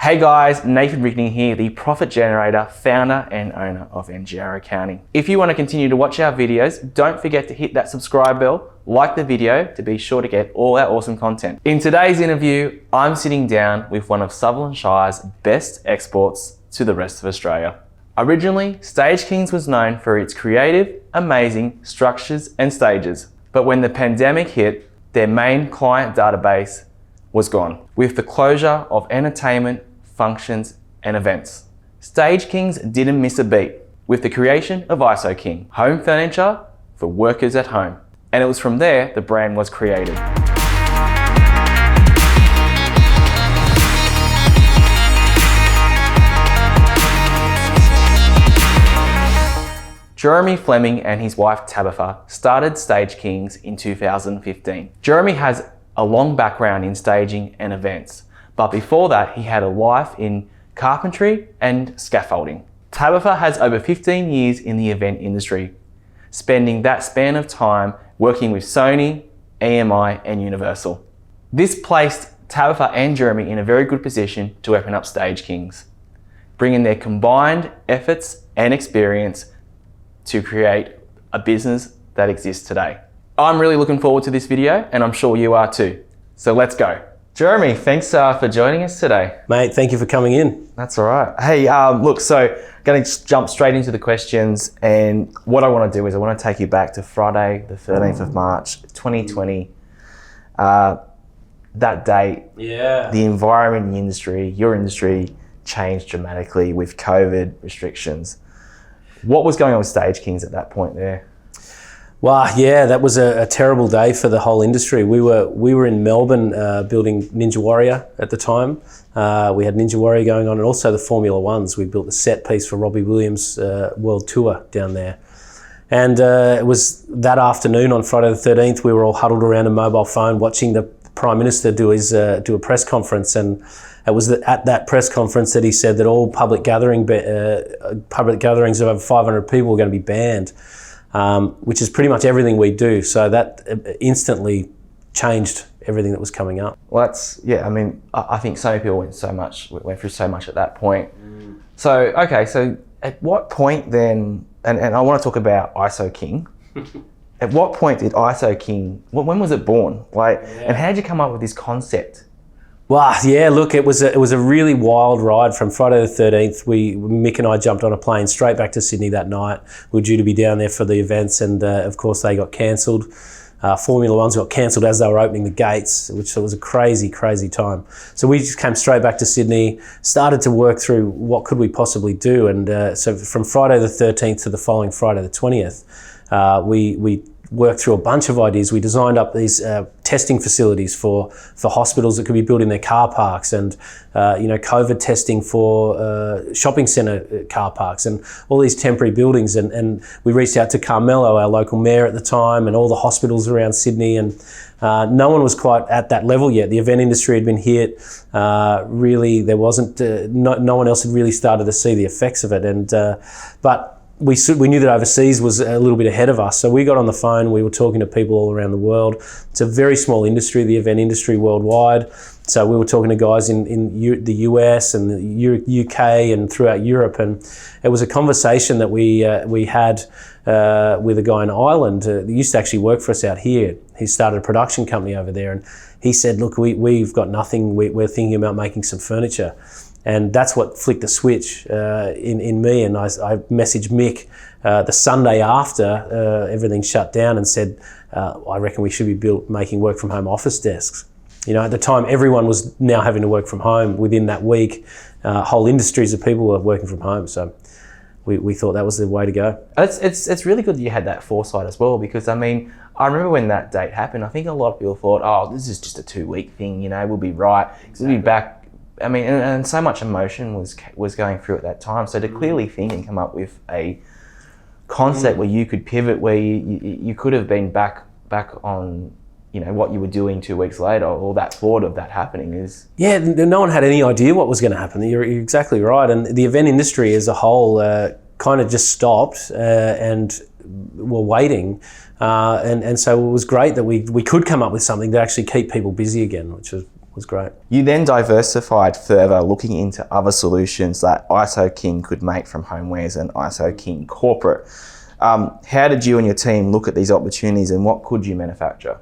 Hey guys, Nathan Rickney here, the profit generator, founder and owner of NGR Accounting. If you want to continue to watch our videos, don't forget to hit that subscribe bell, like the video to be sure to get all our awesome content. In today's interview, I'm sitting down with one of Sutherland Shire's best exports to the rest of Australia. Originally, Stagekings was known for its creative, amazing structures and stages. But when the pandemic hit, their main client database was gone. With the closure of entertainment, functions and events, Stagekings didn't miss a beat with the creation of IsoKing, home furniture for workers at home. And it was from there the brand was created. Jeremy Fleming and his wife Tabitha started Stagekings in 2015. Jeremy has a long background in staging and events, but before that he had a life in carpentry and scaffolding. Tabitha has over 15 years in the event industry, spending that span of time working with Sony, EMI and Universal. This placed Tabitha and Jeremy in a very good position to open up Stagekings, bringing their combined efforts and experience to create a business that exists today. I'm really looking forward to this video and I'm sure you are too. So let's go. Jeremy, thanks for joining us today. Mate, thank you for coming in. That's all right. Hey, look, so going to jump straight into the questions, and what I want to do is I want to take you back to Friday, the 13th of March, 2020. That date, the environment in the industry, your industry changed dramatically with COVID restrictions. What was going on with Stagekings at that point there? Well, yeah, that was a terrible day for the whole industry. We were in Melbourne building Ninja Warrior at the time. We had Ninja Warrior going on, and also the Formula Ones. We built a set piece for Robbie Williams' World Tour down there. And it was that afternoon on Friday the 13th, we were all huddled around a mobile phone watching the Prime Minister do a press conference, and it was at that press conference that he said that all public gatherings of over 500 people were going to be banned. Which is pretty much everything we do. So that instantly changed everything that was coming up. Well, I think so many people went through so much at that point. So, okay, so at what point then, and I want to talk about IsoKing. At what point did IsoKing, when was it born? And how did you come up with this concept? Well, yeah, look, it was a really wild ride from Friday the 13th. Mick and I jumped on a plane straight back to Sydney that night. We were due to be down there for the events, and of course they got cancelled. Formula Ones got cancelled as they were opening the gates, which was a crazy, crazy time. So we just came straight back to Sydney, started to work through what could we possibly do. And so from Friday the 13th to the following Friday the 20th, we worked through a bunch of ideas. We designed up these testing facilities for hospitals that could be built in their car parks, and COVID testing for shopping centre car parks, and all these temporary buildings. And we reached out to Carmelo, our local mayor at the time, and all the hospitals around Sydney, and no one was quite at that level yet. The event industry had been hit. Really, there wasn't, no one else had really started to see the effects of it. But we knew that overseas was a little bit ahead of us. So we got on the phone, we were talking to people all around the world. It's a very small industry, the event industry worldwide. So we were talking to guys in the US and the UK and throughout Europe. And it was a conversation that we had with a guy in Ireland who used to actually work for us out here. He started a production company over there, and he said, look, we've got nothing, we're thinking about making some furniture. And that's what flicked the switch in me. And I messaged Mick the Sunday after everything shut down and said, I reckon we should be making work from home office desks. You know, at the time, everyone was now having to work from home. Within that week, whole industries of people were working from home. So we thought that was the way to go. It's really good that you had that foresight as well, because I remember when that date happened, I think a lot of people thought, oh, this is just a 2-week thing, we'll be right. Exactly. We'll be back. And so much emotion was going through at that time. So to clearly think and come up with a concept where you could pivot, where you could have been back on, what you were doing 2 weeks later, or that thought of that happening is... Yeah, no one had any idea what was going to happen. You're exactly right. And the event industry as a whole kind of just stopped and were waiting. And so it was great that we could come up with something to actually keep people busy again, which was was great. You then diversified further, looking into other solutions that IsoKing could make from homewares and IsoKing corporate. How did you and your team look at these opportunities, and what could you manufacture?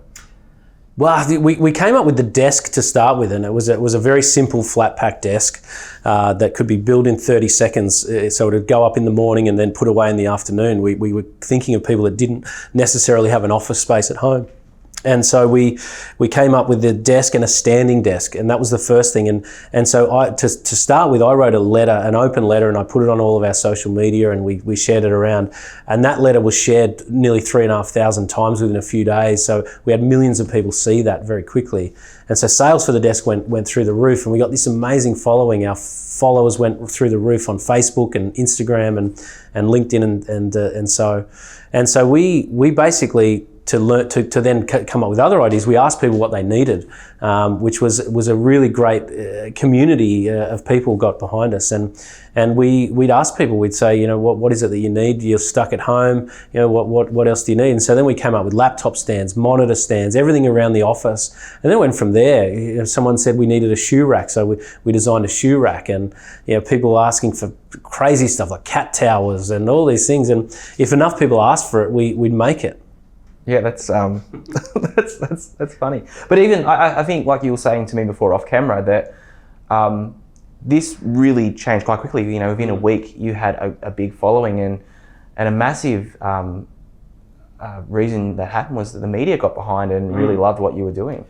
Well, we came up with the desk to start with, and it was a very simple flat pack desk that could be built in 30 seconds. So it would go up in the morning and then put away in the afternoon. We were thinking of people that didn't necessarily have an office space at home. And so we came up with the desk and a standing desk, and that was the first thing. And so to start with, I wrote a letter, an open letter, and I put it on all of our social media, and we shared it around. And that letter was shared nearly 3,500 times within a few days. So we had millions of people see that very quickly. And so sales for the desk went through the roof, and we got this amazing following. Our followers went through the roof on Facebook and Instagram and LinkedIn and so we basically, to then come up with other ideas, we asked people what they needed, which was a really great community of people got behind us, and we'd ask people, we'd say, you know, what is it that you need? You're stuck at home, you know, what else do you need? And so then we came up with laptop stands, monitor stands, everything around the office, and then went from there. You know, someone said we needed a shoe rack, so we designed a shoe rack, and you know, people were asking for crazy stuff like cat towers and all these things, and if enough people asked for it, we'd make it. Yeah, that's that's funny. But even I think, like you were saying to me before off camera, that this really changed quite quickly. You know, within a week, you had a big following, and a massive reason that happened was that the media got behind and really loved what you were doing.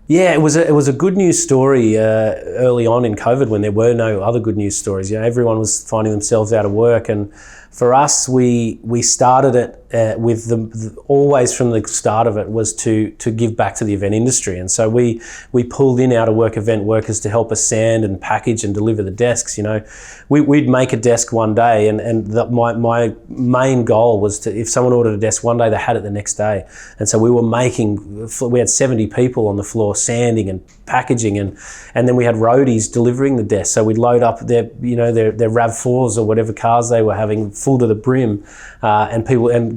Yeah, it was a good news story early on in COVID when there were no other good news stories. You know, everyone was finding themselves out of work, and for us, we started it with always from the start of it was to give back to the event industry, and so we pulled in out of work event workers to help us sand and package and deliver the desks. You know, we'd make a desk one day, and my main goal was to, if someone ordered a desk one day, they had it the next day, and so we had 70 people on the floor sanding and packaging, and then we had roadies delivering the desk. So we'd load up their RAV4s or whatever cars they were having full to the brim, and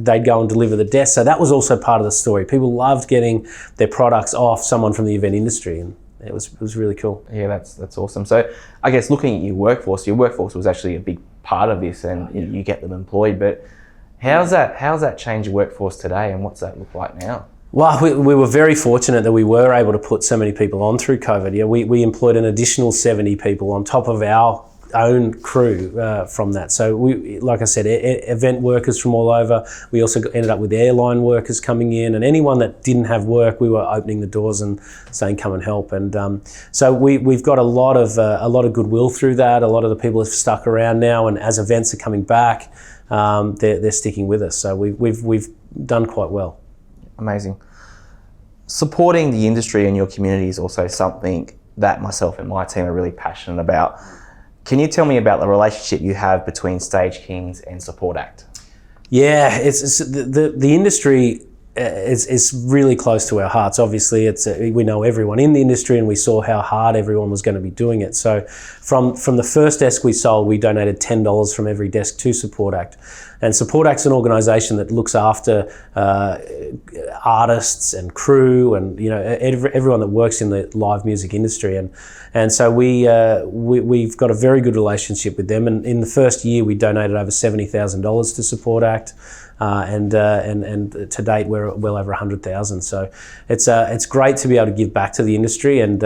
they'd go and deliver the desk. So that was also part of the story. People loved getting their products off someone from the event industry, and it was really cool. Yeah, that's awesome. So I guess looking at your workforce was actually a big part of this, and you get them employed. But how's that changed your workforce today, and what's that look like now? Well, we were very fortunate that we were able to put so many people on through COVID. Yeah, we employed an additional 70 people on top of our own crew from that. So we, like I said, event workers from all over. We also ended up with airline workers coming in, and anyone that didn't have work, we were opening the doors and saying, "Come and help." And so we've got a lot of goodwill through that. A lot of the people have stuck around now, and as events are coming back, they're sticking with us. So we've done quite well. Amazing. Supporting the industry and your community is also something that myself and my team are really passionate about. Can you tell me about the relationship you have between Stagekings and Support Act? Yeah, it's the industry is really close to our hearts. Obviously, we know everyone in the industry, and we saw how hard everyone was going to be doing it. So from the first desk we sold, we donated $10 from every desk to Support Act. And Support Act's an organisation that looks after artists and crew, and you know, everyone that works in the live music industry. And so we've got a very good relationship with them. And in the first year, we donated over $70,000 to Support Act. And to date we're well over 100,000. So it's great to be able to give back to the industry and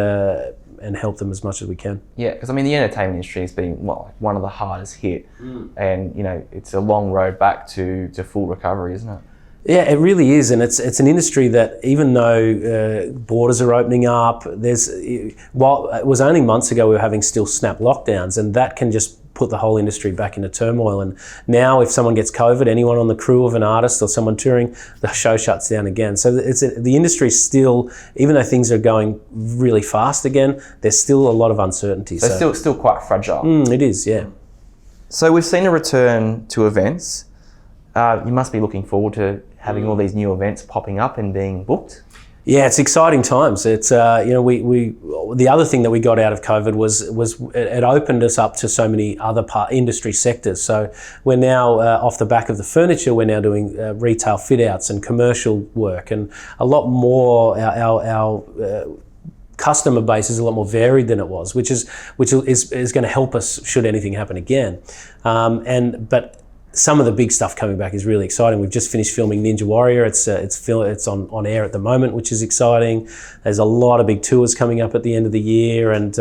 help them as much as we can. Yeah, because I mean the entertainment industry has been one of the hardest hit, and you know it's a long road back to full recovery, isn't it? Yeah, it really is, and it's an industry that even though borders are opening up, while it was only months ago we were having still snap lockdowns, and that can just put the whole industry back into turmoil. And now if someone gets COVID, anyone on the crew of an artist or someone touring, the show shuts down again. So the industry still, even though things are going really fast again, there's still a lot of uncertainty. So still quite fragile. It is, yeah. So we've seen a return to events. You must be looking forward to having all these new events popping up and being booked. Yeah, it's exciting times. It's you know, the other thing that we got out of COVID was it opened us up to so many other industry sectors. So we're now off the back of the furniture, we're now doing retail fit outs and commercial work, and a lot more. Our customer base is a lot more varied than it was, which is going to help us should anything happen again. But some of the big stuff coming back is really exciting. We've just finished filming Ninja Warrior. It's on air at the moment, which is exciting. There's a lot of big tours coming up at the end of the year, and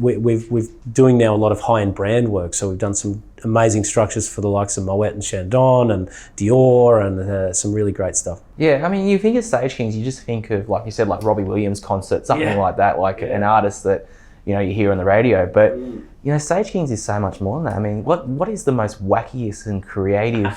we've doing now a lot of high-end brand work. So we've done some amazing structures for the likes of Moet and Chandon and Dior, and some really great stuff. Yeah, I mean, you think of Stagekings, you just think of, like you said, like Robbie Williams concert, something like that, like an artist that, you know, you hear on the radio. But, you know, Stagekings is so much more than that. I mean, what is the most wackiest and creative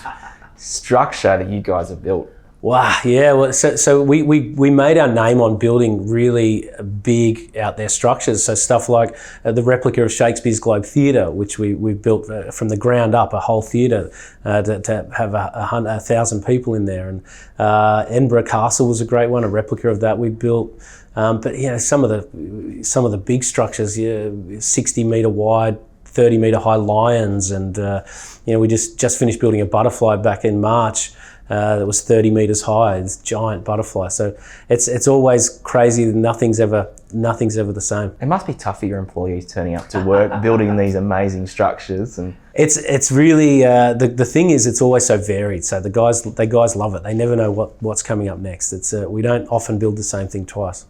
structure that you guys have built? Wow, yeah. Well, so we made our name on building really big out there structures. So stuff like the replica of Shakespeare's Globe Theatre, which we built from the ground up, a whole theatre to have 1,000 people in there. And Edinburgh Castle was a great one, a replica of that we built. But you know, some of the big structures, 60 metre wide, 30 metre high lions, and you know, we just finished building a butterfly back in March. That was 30 metres high. It's a giant butterfly. So it's always crazy. Nothing's ever the same. It must be tough for your employees turning up to work, building these amazing structures. And it's really the thing is, it's always so varied. So the guys love it. They never know what's coming up next. It's we don't often build the same thing twice.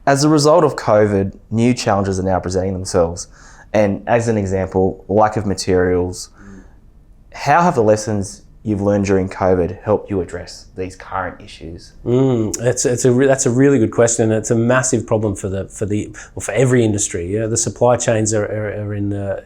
As a result of COVID, new challenges are now presenting themselves. And as an example, lack of materials. How have the lessons you've learned during COVID helped you address these current issues? That's a really good question. It's a massive problem for every industry. Yeah, the supply chains are in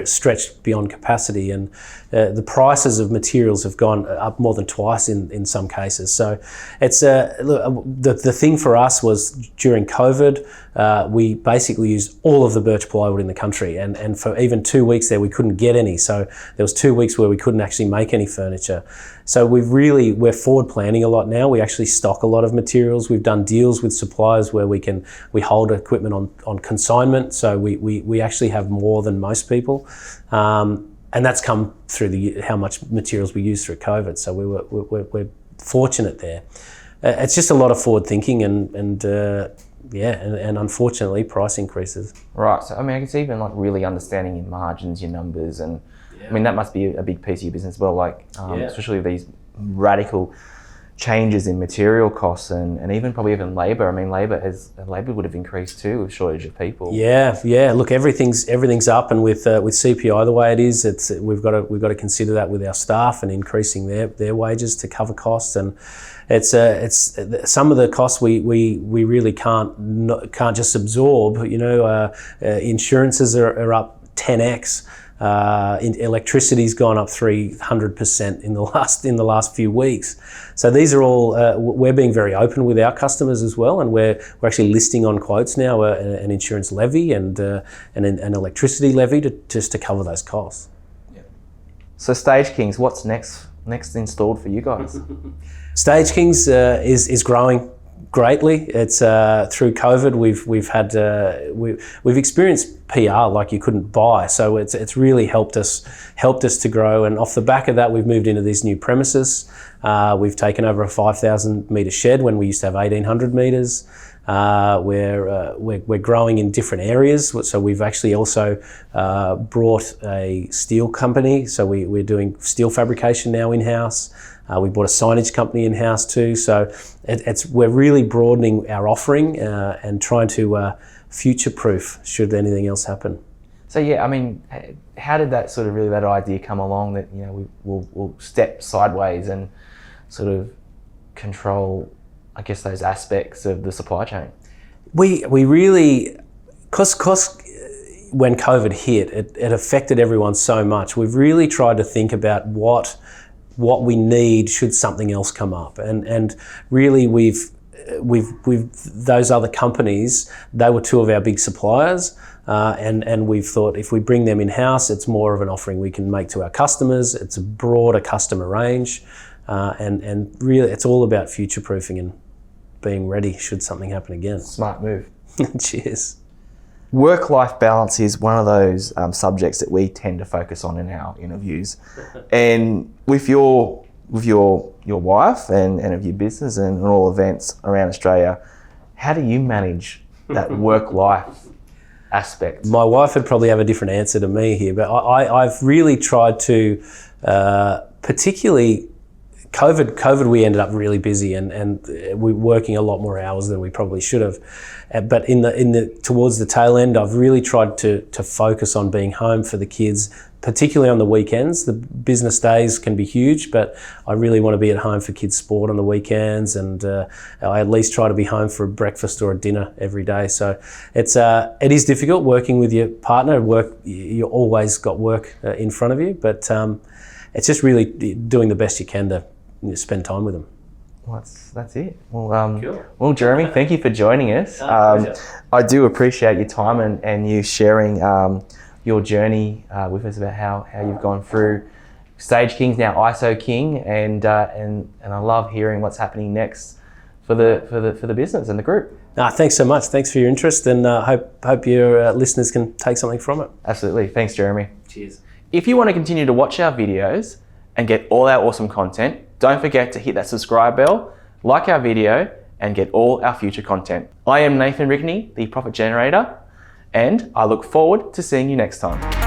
stretched beyond capacity, and the prices of materials have gone up more than twice in some cases. So it's the thing for us was during COVID, we basically used all of the birch plywood in the country, and for even 2 weeks there we couldn't get any. So there was 2 weeks where we couldn't actually make any furniture. So we're forward planning a lot now. We actually stock a lot of materials. We've done deals with suppliers where we hold equipment on consignment. So we actually have more than most people. And that's come through how much materials we used through COVID. So we're fortunate there. It's just a lot of forward thinking and unfortunately price increases. Right. So I mean, I can see even like really understanding your margins, your numbers, and I mean that must be a big piece of your business as well. Like especially these radical changes in material costs and even probably even labour. I mean, labour would have increased too with shortage of people. Yeah. Look, everything's up, and with CPI the way it is, we've got to consider that with our staff and increasing their wages to cover costs. And it's some of the costs we really can't just absorb. You know, insurances are up 10x. Electricity's gone up 300% in the last few weeks. So these are all we're being very open with our customers as well, and we're actually listing on quotes now an insurance levy and an electricity levy just to cover those costs. Yeah. So Stagekings, what's next installed for you guys? Stagekings is growing greatly. It's through COVID we've experienced PR like you couldn't buy, so it's really helped us to grow. And off the back of that, we've moved into these new premises. We've taken over a 5,000 metre shed when we used to have 1,800 metres. We're growing in different areas, so we've actually also brought a steel company. So we're doing steel fabrication now in-house. We bought a signage company in-house too. So we're really broadening our offering and trying to future-proof should anything else happen. So yeah, I mean, how did that idea come along that, you know, we'll step sideways and sort of control, I guess, those aspects of the supply chain? We really, cause when COVID hit, it affected everyone so much. We've really tried to think about what we need should something else come up, and really we've those other companies, they were two of our big suppliers, and we've thought if we bring them in house, it's more of an offering we can make to our customers. It's a broader customer range, and really it's all about future proofing and being ready should something happen again. Smart move. Cheers. Work-life balance is one of those subjects that we tend to focus on in our interviews. And with your wife and of your business and all events around Australia, how do you manage that work-life aspect? My wife would probably have a different answer to me here, but I've really tried to, particularly COVID, we ended up really busy and we're working a lot more hours than we probably should have. But towards the tail end, I've really tried to focus on being home for the kids, particularly on the weekends. The business days can be huge, but I really want to be at home for kids' sport on the weekends, and I at least try to be home for a breakfast or a dinner every day. So it is difficult working with your partner. You always got work in front of you, but it's just really doing the best you can to spend time with them. Well, that's it. Well, Cool. Well, Jeremy, thank you for joining us. I do appreciate your time and you sharing your journey with us about how you've gone through Stagekings, now IsoKing, and I love hearing what's happening next for the business and the group. Thanks so much. Thanks for your interest, and hope your listeners can take something from it. Absolutely. Thanks, Jeremy. Cheers. If you want to continue to watch our videos and get all our awesome content, don't forget to hit that subscribe bell, like our video, and get all our future content. I am Nathan Rigney, the Profit Generator, and I look forward to seeing you next time.